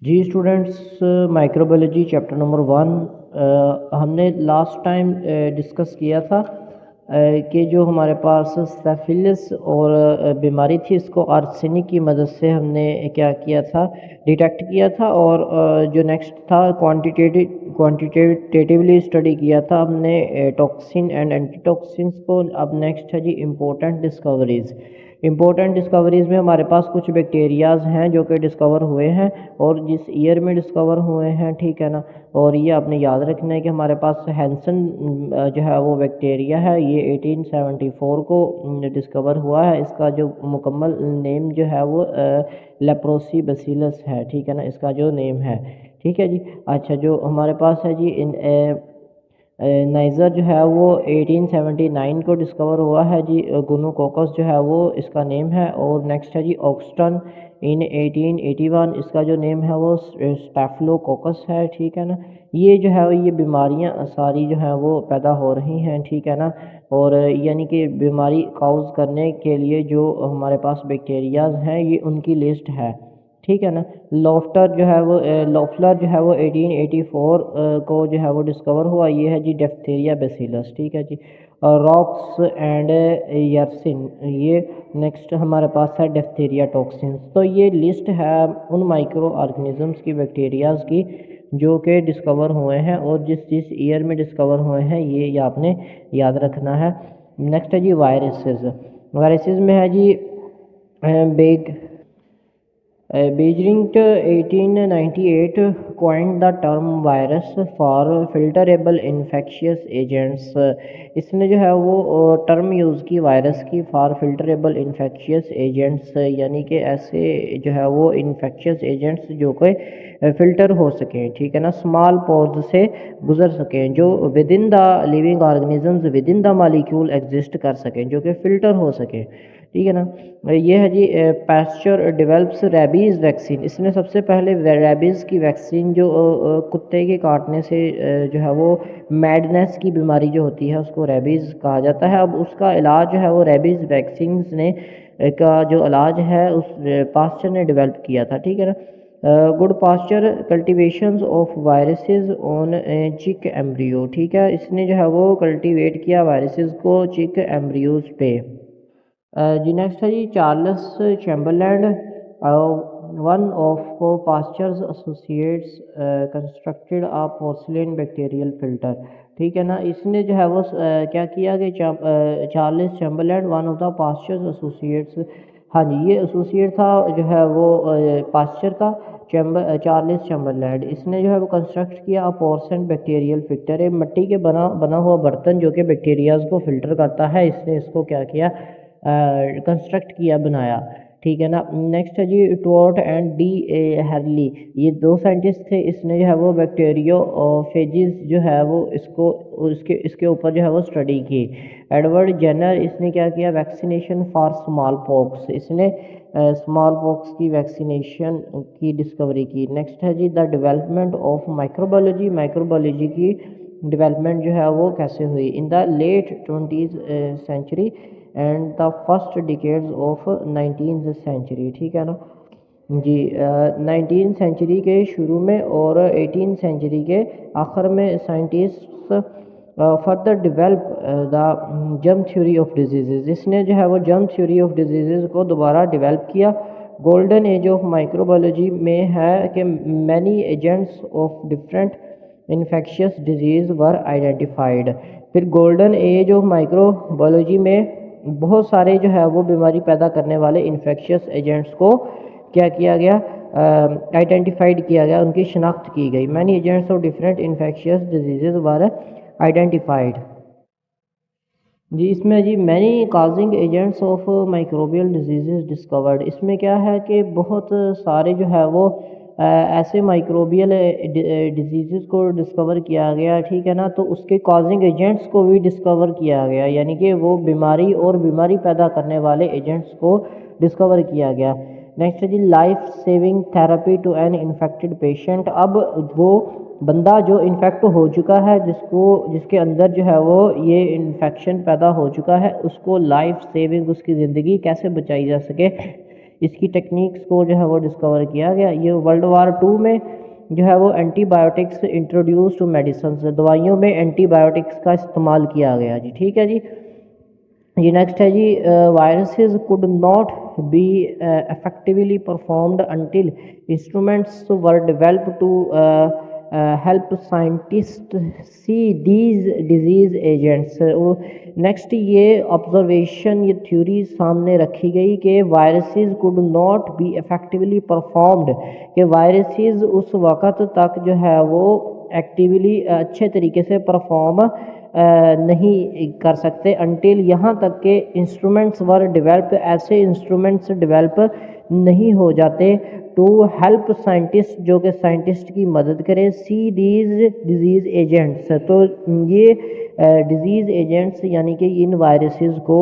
जी students, microbiology chapter number 1 हमने last time discuss किया था कि जो हमारे पास सेफिलिस और बीमारी थी इसको आर्सेनिक की मदद से हमने क्या किया था, डिटेक्ट किया था। और जो नेक्स्ट था क्वांटिटेटिवली स्टडी किया था हमने टॉक्सिन एंड एंटीटॉक्सिन्स को। अब नेक्स्ट है जी इम्पोर्टेंट डिस्कवरीज़ में हमारे पास कुछ बैक्टीरियाज़ हैं जो कि डिस्कवर हुए हैं और जिस ईयर में डिस्कवर हुए हैं, ठीक है ना। और ये आपने याद रखना है कि हमारे पास हैंसन जो है वो बैक्टीरिया है, ये 1874 को डिस्कवर हुआ है। इसका जो मुकम्मल नेम जो है वो लेप्रोसी बेसिलस है, ठीक है ना, इसका जो नेम है। ठीक है जी। अच्छा, जो हमारे पास है जी नाइजर जो है वो 1879 को डिस्कवर हुआ है जी। गुनोकोकस जो है वो इसका नेम है। और नेक्स्ट है जी ऑक्सटन इन 1881, इसका जो नेम है वो स्टैफिलोकोकस है, ठीक है ना। ये जो है ये बीमारियां सारी जो है वो पैदा हो रही हैं, ठीक है ना। और यानी कि बीमारी काउज करने के लिए जो हमारे पास बैक्टीरियाज हैं ये उनकी लिस्ट है, ठीक है ना। लोफलर जो है वो 1884 को जो है वो डिस्कवर हुआ। ये है जी डिप्थीरिया बेसिलस, ठीक है जी। और रॉक्स एंड यर्सिन, ये नेक्स्ट हमारे पास है डिप्थीरिया टॉक्सिन्स। तो ये लिस्ट है उन माइक्रो ऑर्गेनिजम्स की, बैक्टीरियाज की, जो कि डिस्कवर हुए हैं और जिस जिस ईयर में डिस्कवर हुए हैं ये आपने याद रखना है। नेक्स्ट है जी वायरसेस में है जी bag Beijing 1898 coined the term virus for filterable infectious agents। इसने जो है वो टर्म यूज़ की वायरस की फॉर फिल्टरेबल इन्फेक्शियस एजेंट्स, यानी कि ऐसे जो है वो इन्फेक्शियस एजेंट्स जो कि फ़िल्टर हो सकें, ठीक है ना, स्मॉल पॉज से गुजर सकें, जो with in the living organisms with in the molecule exist कर सकें, जो कि फ़िल्टर हो सकें, ठीक है ना। ये है जी पास्चर डेवलप्स रेबीज़ वैक्सीन। इसने सबसे पहले रेबीज़ की वैक्सीन जो कुत्ते के काटने से जो है वो मैडनेस की बीमारी जो होती है उसको रेबीज़ कहा जाता है। अब उसका इलाज जो है वो रेबीज़ वैक्सीन ने का जो इलाज है उस पास्चर ने डेवलप किया था, ठीक है ना। Good Pasteur cultivations of viruses on chick embryo, ठीक है, इसने जो है वो कल्टीवेट किया वायरसेस को चिक एम्ब्रियोज पे। जी नेक्स्ट है जी Charles Chamberland, one of Pasteur's associates constructed a porcelain bacterial filter, ठीक है ना। इसने जो है वो क्या किया कि Charles Chamberland, one of the Pasteur's associates, हाँ जी ये एसोसिएट था जो है वो पास्चर का, चार्ल्स चैम्बरलैंड। इसने जो है वो कंस्ट्रक्ट किया पोर्सिलेन बैक्टीरियल फिल्टर, एक मिट्टी के बना बना हुआ बर्तन जो कि बैक्टीरियाज को फिल्टर करता है। इसने इसको क्या किया, कंस्ट्रक्ट किया, बनाया, ठीक है ना। नेक्स्ट है जी टोर्ट एंड डी हर्ली, ये दो साइंटिस्ट थे। इसने जो है वो बैक्टीरियो फेजिस जो है वो इसको इसके इसके ऊपर जो है वो स्टडी की। एडवर्ड जेनर, इसने क्या किया, वैक्सीनेशन फॉर स्मॉल पॉक्स, इसने स्मॉल पॉक्स की वैक्सीनेशन की डिस्कवरी की। नेक्स्ट है जी द डेवलपमेंट ऑफ माइक्रोबायोलॉजी की डेवलपमेंट जो है वो कैसे हुई in the late 20th century and the first decades of 19th century, ठीक है ना जी। 19th सेंचुरी के शुरू में और 18th सेंचुरी के आखिर में scientist further develop the germ theory of disease, इसने जो है वो जर्म थ्योरी ऑफ डिजीज़ को दोबारा डेवलप किया। गोल्डन एज ऑफ माइक्रोबायोलॉजी में है कि many agents of different infectious disease were identified. फिर गोल्डन एज ऑफ माइक्रोबायोलॉजी में बहुत सारे जो है वो बीमारी पैदा करने वाले इन्फेक्शियस एजेंट्स को क्या किया गया, आइडेंटिफाइड किया गया, उनकी शनाख्त की गई। Many agents of different infectious disease were identified. जी इसमें जी many causing agents of microbial disease discovered, इसमें क्या है कि बहुत सारे जो है वो ऐसे माइक्रोबियल डिजीज़ को डिस्कवर किया गया, ठीक है ना। तो उसके कॉजिंग एजेंट्स को भी डिस्कवर किया गया, यानी कि वो बीमारी और बीमारी पैदा करने वाले एजेंट्स को डिस्कवर किया गया। नेक्स्ट है जी life saving therapy to an infected patient. अब वो बंदा जो इन्फेक्ट हो चुका है, जिसके अंदर जो है वो ये इन्फेक्शन पैदा हो चुका है, उसको लाइफ सेविंग, उसकी ज़िंदगी कैसे बचाई जा सके, इसकी टेक्निक्स को जो है वो डिस्कवर किया गया। ये वर्ल्ड वार 2 में जो है वो एंटीबायोटिक्स इंट्रोड्यूस टू मेडिसिन, दवाइयों में एंटीबायोटिक्स का इस्तेमाल किया गया जी। ठीक है जी। ये नेक्स्ट है जी, viruses could not be effectively performed until instruments were developed to help scientists see these disease agents। Next ये ऑब्जर्वेशन, ये थ्योरी सामने रखी गई कि viruses could not be effectively performed, कि वायरसेस उस वक़्त तक जो है वो एक्टिवली अच्छे तरीके से परफॉर्म नहीं कर सकते, अनटिल यहाँ तक के इंस्ट्रूमेंट्स वर डेवलप, ऐसे इंस्ट्रूमेंट्स डेवलप नहीं हो जाते टू हेल्प साइंटिस्ट, जो कि साइंटिस्ट की मदद करें, सी दीज डिजीज़ एजेंट्स। तो ये डिजीज़ एजेंट्स यानी कि इन वायरसेस को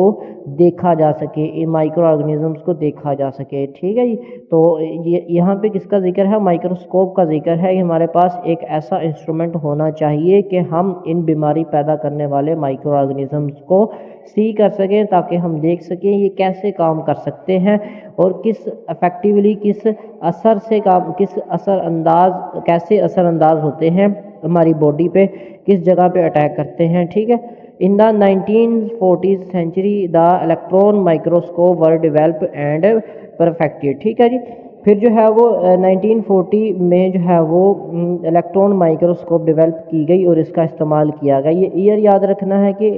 देखा जा सके, इन माइक्रो ऑर्गेनिजम्स को देखा जा सके। ठीक है जी। तो ये यहाँ पे किसका जिक्र है? माइक्रोस्कोप का जिक्र है। हमारे पास एक ऐसा इंस्ट्रूमेंट होना चाहिए कि हम इन बीमारी पैदा करने वाले माइक्रो ऑर्गेनिजम्स को सी कर सकें, ताकि हम देख सकें ये कैसे काम कर सकते हैं और किस इफेक्टिवली, किस असर से काम, किस असरअंदाज, कैसे असरअंदाज होते हैं हमारी बॉडी पे, किस जगह पे अटैक करते हैं। ठीक है। In the 1940 century the electron microscope were develop and perfected. ठीक है जी। फिर जो है वो 1940 में जो है वो इलेक्ट्रॉन माइक्रोस्कोप डेवलप की गई और इसका इस्तेमाल किया गया। ये ईयर याद रखना है कि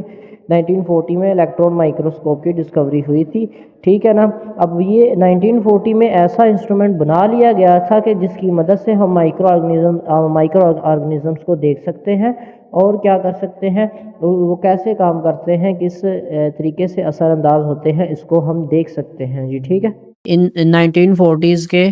1940 में इलेक्ट्रॉन माइक्रोस्कोप की डिस्कवरी हुई थी। ठीक है ना। अब ये 1940 में ऐसा इंस्ट्रूमेंट बना लिया गया था कि जिसकी मदद से हम माइक्रो ऑर्गेनिजम्स को देख सकते हैं और क्या कर सकते हैं, वो कैसे काम करते हैं, किस तरीके से असरअंदाज होते हैं, इसको हम देख सकते हैं जी। ठीक है। इन 1940s के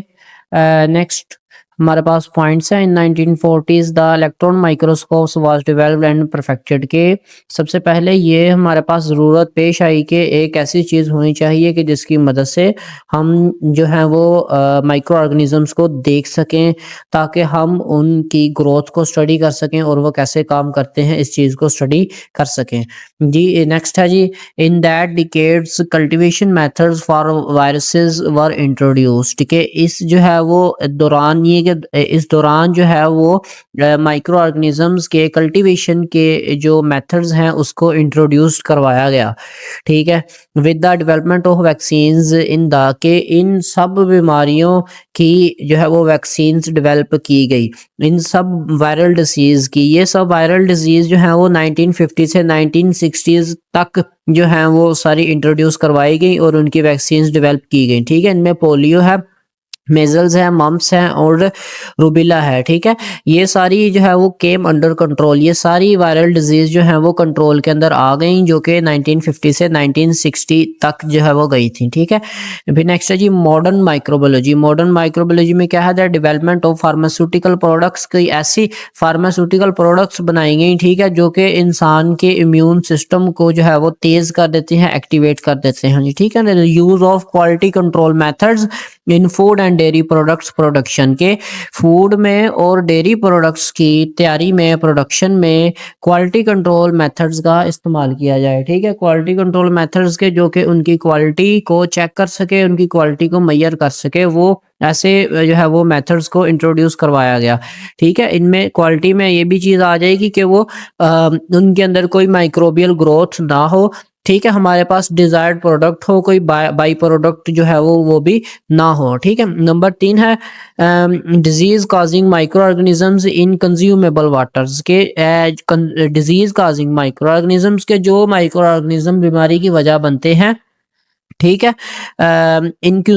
नेक्स्ट हमारे पास पॉइंट्स हैं। इन 1940s the electron microscopes was developed and perfected, के सबसे पहले ये हमारे पास ज़रूरत पेश आई कि एक ऐसी चीज़ होनी चाहिए कि जिसकी मदद से हम जो है वो माइक्रो ऑर्गेनिजम्स को देख सकें, ताकि हम उनकी ग्रोथ को स्टडी कर सकें और वो कैसे काम करते हैं इस चीज़ को स्टडी कर सकें जी। नेक्स्ट है जी, in that decades cultivation methods for viruses were introduced, के इस जो है वो दौरान, ये कि इस दौरान जो है वो माइक्रो ऑर्गेनिजम्स के कल्टीवेशन के जो मेथड्स हैं उसको इंट्रोड्यूस करवाया गया। ठीक है। With the development of vaccines in the, के इन सब बीमारियों की जो है वो वैक्सीन्स डेवलप की गई, इन सब वायरल डिसीज़ की। ये सब वायरल डिजीज़ जो है वो 1950 से 1960s तक जो है वो सारी इंट्रोड्यूस करवाई गई और उनकी वैक्सीन्स डेवलप की गई। ठीक है। इनमें पोलियो है, मेजल्स है, मम्प्स हैं और रूबिला है। ठीक है। ये सारी जो है वो केम अंडर कंट्रोल, ये सारी वायरल डिजीज जो है वो कंट्रोल के अंदर आ गई, जो कि 1950 से 1960 तक जो है वो गई थी। ठीक है। फिर नेक्स्ट है जी, मॉडर्न माइक्रोबायोलॉजी। मॉडर्न माइक्रोबायोलॉजी में क्या है? The development of pharmaceutical products, कई ऐसी फार्मास्यूटिकल प्रोडक्ट्स बनाई गई, ठीक है, जो कि इंसान के इम्यून सिस्टम को जो है वो तेज कर देते हैं, एक्टिवेट कर देते हैं जी। ठीक है। Use of quality control methods in food and dairy products production, के फूड में और डेयरी प्रोडक्ट्स की तैयारी में, प्रोडक्शन में क्वालिटी कंट्रोल मेथड्स का इस्तेमाल किया जाए। ठीक है। क्वालिटी कंट्रोल मेथड्स के जो कि उनकी क्वालिटी को चेक कर सके, उनकी क्वालिटी को मेजर कर सके, वो ऐसे जो है वो मेथड्स को इंट्रोड्यूस करवाया गया। ठीक है। इनमें क्वालिटी में ये भी चीज़ आ जाएगी कि वो उनके अंदर कोई माइक्रोबियल ग्रोथ ना हो। ठीक है। हमारे पास डिजायर्ड प्रोडक्ट हो, कोई बाई प्रोडक्ट जो है वो भी ना हो। ठीक है। नंबर 3 है disease causing micro organisms in consumable waters, के डिजीज कॉजिंग माइक्रो ऑर्गेनिजम्स के जो माइक्रो ऑर्गेनिज्म बीमारी की वजह बनते हैं, ठीक है, इनकी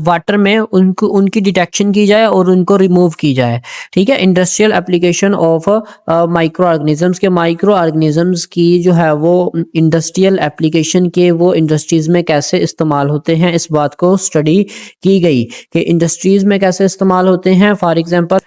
वाटर में उनकी डिटेक्शन की जाए और उनको रिमूव की जाए। ठीक है। Industrial application of micro organisms, के माइक्रो ऑर्गेनिजम्स की जो है वो इंडस्ट्रियल एप्लीकेशन के वो इंडस्ट्रीज में कैसे इस्तेमाल होते हैं, इस बात को स्टडी की गई कि इंडस्ट्रीज में कैसे इस्तेमाल होते हैं। फॉर एग्जांपल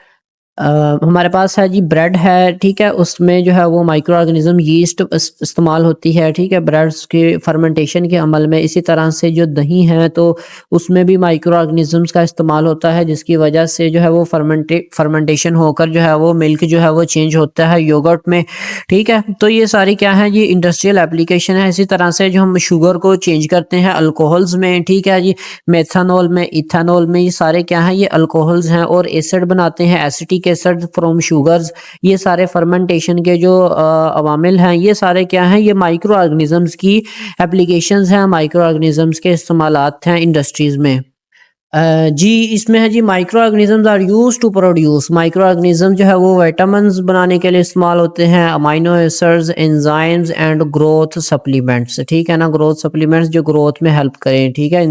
हमारे पास है जी ब्रेड है, ठीक है? उसमें जो है वो माइक्रो ऑर्गेनिज़्म यीस्ट इस्तेमाल होती है, ठीक है? ब्रेड्स के फर्मेंटेशन के अमल में। इसी तरह से जो दही है तो उसमें भी माइक्रो ऑर्गेनिज़म्स का इस्तेमाल होता है, जिसकी वजह से जो है वो फर्मेंटेशन होकर जो है वो मिल्क जो है वो चेंज होता है योगर्ट में, ठीक है? तो ये सारी क्या है, ये इंडस्ट्रियल एप्लीकेशन है। इसी तरह से जो हम शुगर को चेंज करते हैं अल्कोहल्स में, ठीक है जी? मेथनॉल में, इथेनॉल में, ये सारे क्या हैं, ये अल्कोहल्स हैं और एसिड बनाते हैं, एसिटिक एसिड फ्रॉम शुगर्स। ये सारे फर्मेंटेशन के जो अवामिल हैं, ये सारे क्या हैं, ये माइक्रो ऑर्गेनिजम्स की एप्लीकेशंस हैं, माइक्रो ऑर्गेनिजम्स के इस्तेमालात हैं इंडस्ट्रीज में। जी, इसमें है जी micro organisms are used to produce. Micro organism जो है वो विटामिन्स बनाने के लिए इस्तेमाल होते हैं, amino acids, enzymes and growth supplements, ठीक है ना? ग्रोथ सप्लीमेंट्स जो ग्रोथ में हेल्प करें, ठीक है?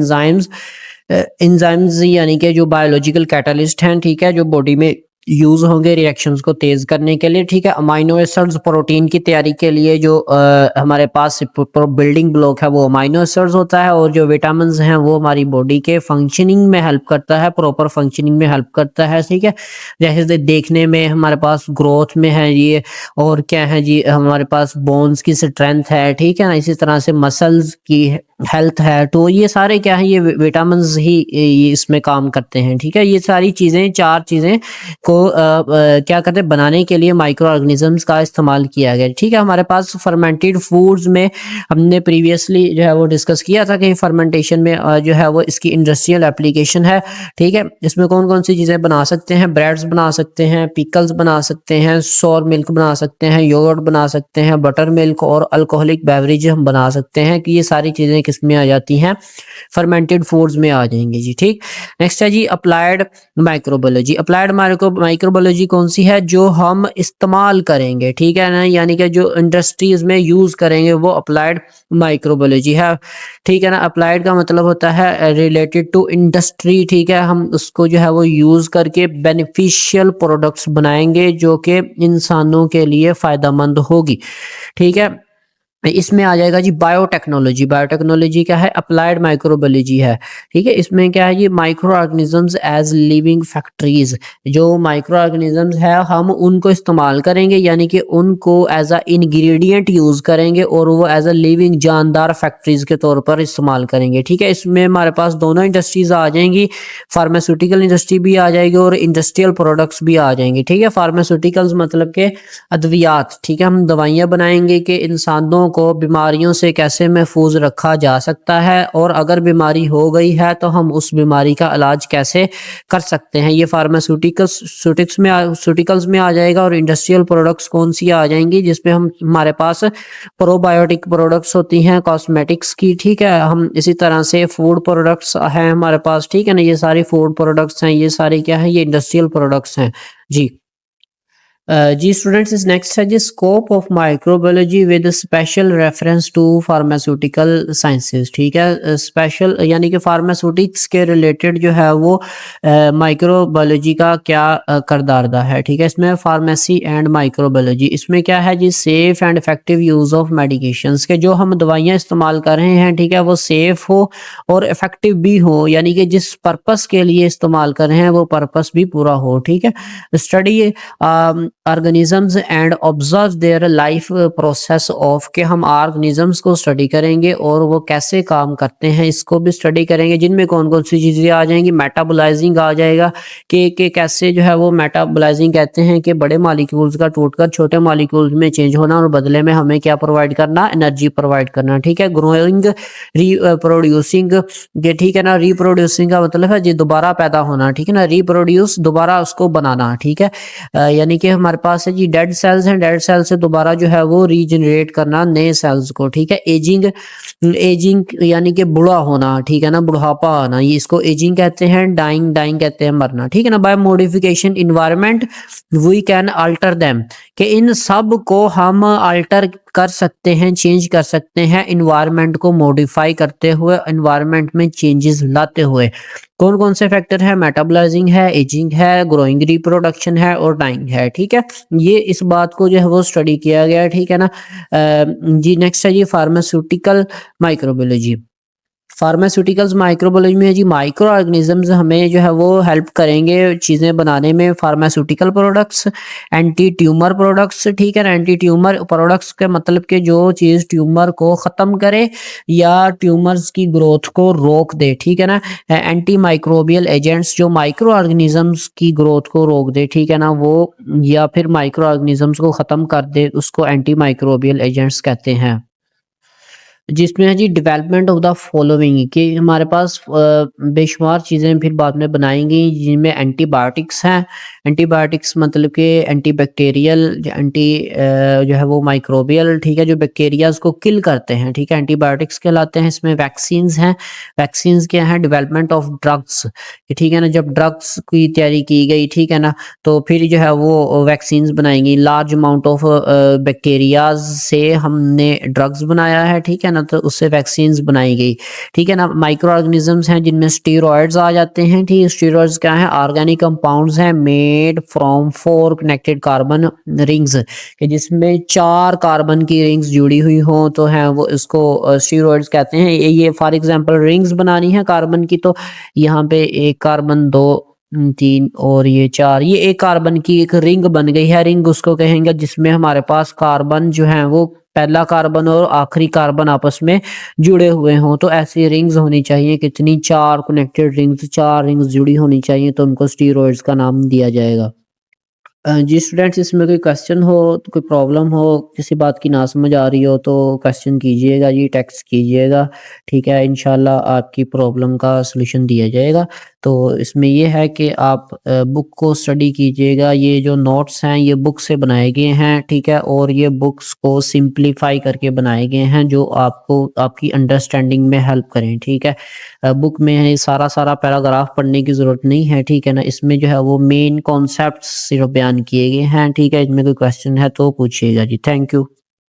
एंजाइम्स यानी कि जो बायोलॉजिकल कैटलिस्ट हैं, ठीक है? जो बॉडी में यूज होंगे रिएक्शंस को तेज करने के लिए, ठीक है? अमाइनो एसिड्स प्रोटीन की तैयारी के लिए जो हमारे पास बिल्डिंग ब्लॉक है वो अमाइनो एसिड्स होता है, और जो विटामिन्स हैं वो हमारी बॉडी के फंक्शनिंग में हेल्प करता है, प्रॉपर फंक्शनिंग में हेल्प करता है, ठीक है? जैसे देखने में हमारे पास ग्रोथ में है ये, और क्या है जी, हमारे पास बोन्स की स्ट्रेंथ है, ठीक है ना? इसी तरह से मसल्स की हेल्थ है। तो ये सारे क्या है, ये विटामिन्स ही ये इसमें काम करते हैं, ठीक है? ये सारी चीजें, चार चीजें को क्या कहते हैं, बनाने के लिए माइक्रो ऑर्गेनिजम्स का इस्तेमाल किया गया, ठीक है? हमारे पास फर्मेंटेड फूड्स में हमने प्रीवियसली जो है वो डिस्कस किया था कि फर्मेंटेशन में जो है वो इसकी इंडस्ट्रियल एप्लीकेशन है, ठीक है? इसमें कौन कौन सी चीज़ें बना सकते हैं? ब्रेड्स बना सकते हैं, पिकल्स बना सकते हैं, सोर मिल्क बना सकते हैं, योगर्ट बना सकते हैं, बटर मिल्क और अल्कोहलिक बेवरेज हम बना सकते हैं, कि ये सारी चीज़ें किस में आ जाती हैं? फर्मेंटेड फूड्स में आ जाएंगी जी, ठीक? नेक्स्ट है जी अप्लाइड माइक्रोबायोलॉजी। अप्लाइड माइक्रोबायोलॉजी कौन सी है? जो हम इस्तेमाल करेंगे, ठीक है ना? यानी कि जो इंडस्ट्रीज में यूज करेंगे वो अप्लाइड माइक्रोबायोलॉजी है, ठीक है ना? अप्लाइड का मतलब होता है रिलेटेड टू इंडस्ट्री, ठीक है? हम उसको जो है वो यूज करके बेनिफिशियल प्रोडक्ट्स बनाएंगे जो कि इंसानों के लिए फायदेमंद होगी, ठीक है? इसमें आ जाएगा जी बायोटेक्नोलॉजी। बायोटेक्नोलॉजी क्या है? अप्लाइड माइक्रोबायोलॉजी है, ठीक है? इसमें क्या है, ये micro organisms as living factories. जो माइक्रो ऑर्गेनिजम्स है हम उनको इस्तेमाल करेंगे, यानी कि उनको एज अ इंग्रेडिएंट यूज करेंगे और वो एज अ लिविंग जानदार फैक्ट्रीज के तौर पर इस्तेमाल करेंगे, ठीक है? इसमें हमारे पास दोनों इंडस्ट्रीज आ जाएंगी, फार्मास्यूटिकल इंडस्ट्री भी आ जाएगी और इंडस्ट्रियल प्रोडक्ट्स भी आ जाएंगे, ठीक है? फार्मास्यूटिकल्स मतलब के अद्वियात, ठीक है? हम दवाइयाँ बनाएंगे कि इंसानों को बीमारियों से कैसे महफूज रखा जा सकता है, और अगर बीमारी हो गई है तो हम उस बीमारी का इलाज कैसे कर सकते हैं, ये फार्मास्यूटिकल्स में आ जाएगा। और इंडस्ट्रियल प्रोडक्ट्स कौन सी आ जाएंगी? जिसमें हम हमारे पास प्रोबायोटिक प्रोडक्ट्स होती हैं कॉस्मेटिक्स की, ठीक है? हम इसी तरह से फूड प्रोडक्ट्स हैं हमारे पास, ठीक है ना? ये सारी फूड प्रोडक्ट्स हैं, ये सारी क्या है, ये इंडस्ट्रियल प्रोडक्ट्स हैं जी। जी स्टूडेंट्स, इस नेक्स्ट है जी scope of microbiology with special reference to pharmaceutical sciences, ठीक है? स्पेशल यानी कि फार्मास्यूटिक्स के रिलेटेड जो है वो माइक्रोबायोलॉजी का क्या करदारदा है, ठीक है? इसमें फार्मेसी एंड माइक्रोबायोलॉजी, इसमें क्या है जी, safe and effective use of medications, के जो हम दवाइयाँ इस्तेमाल कर रहे हैं, ठीक है, वो सेफ हो और इफेक्टिव भी हो, यानी कि जिस पर्पस के लिए इस्तेमाल कर रहे हैं वो पर्पस भी पूरा हो, ठीक है? Study organisms and observe their life process of, के हम ऑर्गेनिजम्स को स्टडी करेंगे और वो कैसे काम करते हैं इसको भी स्टडी करेंगे, जिनमें कौन कौन सी चीज़ें आ जाएंगी? मेटाबोलाइजिंग आ जाएगा, कि कैसे जो है वो मेटाबोलाइजिंग कहते हैं कि बड़े मॉलिक्यूल्स का टूटकर छोटे मॉलिक्यूल्स में चेंज होना और बदले में हमें क्या प्रोवाइड करना? एनर्जी प्रोवाइड करना, ठीक है? ग्रोइंग, रिप्रोड्यूसिंग, ये ठीक है ना? रिप्रोड्यूसिंग का मतलब है जी दोबारा पैदा होना, ठीक है ना? रिप्रोड्यूस, दोबारा उसको बनाना, ठीक है? यानी कि हमारे पास है जी डेड सेल्स हैं, डेड सेल से दोबारा जो है वो रीजनरेट करना नए सेल्स को, ठीक है? एजिंग, एजिंग यानी कि बूढ़ा होना, ठीक है ना? बुढ़ापा आना, ये इसको एजिंग कहते हैं। डाइंग, डाइंग कहते हैं मरना, ठीक है ना? By modification environment we can alter them, कि इन सब को हम अल्टर कर सकते हैं, चेंज कर सकते हैं, इन्वायरमेंट को मॉडिफाई करते हुए, इन्वायरमेंट में चेंजेस लाते हुए। कौन कौन से फैक्टर है? मेटाबोलाइजिंग है, एजिंग है, ग्रोइंग रिप्रोडक्शन है और डाइंग है, ठीक है? ये इस बात को जो है वो स्टडी किया गया है, ठीक है ना? जी नेक्स्ट है जी फार्मास्यूटिकल माइक्रोबायोलॉजी। फार्मास्यूटिकल्स माइक्रोबायोलॉजी में है जी, माइक्रो ऑर्गेनिजम्स हमें जो है वो हेल्प करेंगे चीज़ें बनाने में, pharmaceutical products, anti tumour products, ठीक है ना। एंटी ट्यूमर प्रोडक्ट्स के मतलब कि जो चीज़ ट्यूमर को ख़त्म करे या ट्यूमर्स की ग्रोथ को रोक दे, ठीक है ना। एंटी माइक्रोबियल एजेंट्स जो माइक्रो ऑर्गेनिजम्स की ग्रोथ को रोक दे, ठीक है ना, वो या फिर माइक्रो ऑर्गेनिजम्स को ख़त्म कर दे, उसको एंटी माइक्रोबियल एजेंट्स कहते हैं। जिसमें है जी डेवलपमेंट ऑफ द फॉलोइंग कि हमारे पास बेशुमार चीज़ें फिर बाद में बनाएंगी जिनमें एंटीबायोटिक्स हैं। एंटीबायोटिक्स मतलब कि एंटीबैक्टीरियल, एंटी जो है वो माइक्रोबियल, ठीक है, जो बैक्टीरियाज को किल करते हैं, ठीक है, एंटीबायोटिक्स कहलाते हैं। इसमें वैक्सीन्स हैं। वैक्सीन्स क्या है? डेवलपमेंट ऑफ ड्रग्स, ठीक है ना। जब ड्रग्स की तैयारी की गई, ठीक है ना, तो फिर जो है वो वैक्सीन्स बनाएंगी। लार्ज अमाउंट ऑफ बैक्टीरियाज से हमने ड्रग्स बनाया है, ठीक है ना, तो उससे वैक्सीन्स बनाई गई, ठीक है ना। माइक्रो ऑर्गेनिजम्स हैं जिनमें स्टेरॉइड्स आ जाते हैं, ठीक है। स्टेरॉइड्स क्या है? ऑर्गेनिक कंपाउंड्स हैं made from 4 connected carbon rings, कि जिसमें 4 कार्बन की रिंग्स जुड़ी हुई हों तो है वो इसको स्टेरॉइड्स कहते हैं। ये फॉर एग्जांपल रिंग्स बनानी है कार्बन की, तो यहाँ पे 1 कार्बन 2 3 और ये 4, ये एक कार्बन की एक रिंग बन गई है। रिंग उसको कहेंगे जिसमें हमारे पास कार्बन जो है वो पहला कार्बन और आखिरी कार्बन आपस में जुड़े हुए हों, तो ऐसी रिंग्स होनी चाहिए। कितनी? 4 कनेक्टेड रिंग्स, 4 रिंग्स जुड़ी होनी चाहिए, तो उनको स्टीरॉइड्स का नाम दिया जाएगा। जी स्टूडेंट्स, इसमें कोई क्वेश्चन हो, कोई प्रॉब्लम हो, किसी बात की ना समझ आ रही हो तो क्वेश्चन कीजिएगा जी, टेक्स्ट कीजिएगा, ठीक है। इंशाल्लाह आपकी प्रॉब्लम का सॉल्यूशन दिया जाएगा। तो इसमें ये है कि आप बुक को स्टडी कीजिएगा। ये जो नोट्स हैं ये बुक से बनाए गए हैं, ठीक है, और ये बुक्स को सिंप्लीफाई करके बनाए गए हैं जो आपको आपकी अंडरस्टैंडिंग में हेल्प करें, ठीक है। बुक में है सारा पैराग्राफ पढ़ने की ज़रूरत नहीं है, ठीक है ना। इसमें जो है वो मेन कॉन्सेप्ट्स सिर्फ बयान किए गए हैं, ठीक है। इसमें कोई क्वेश्चन है तो पूछिएगा जी। Thank you.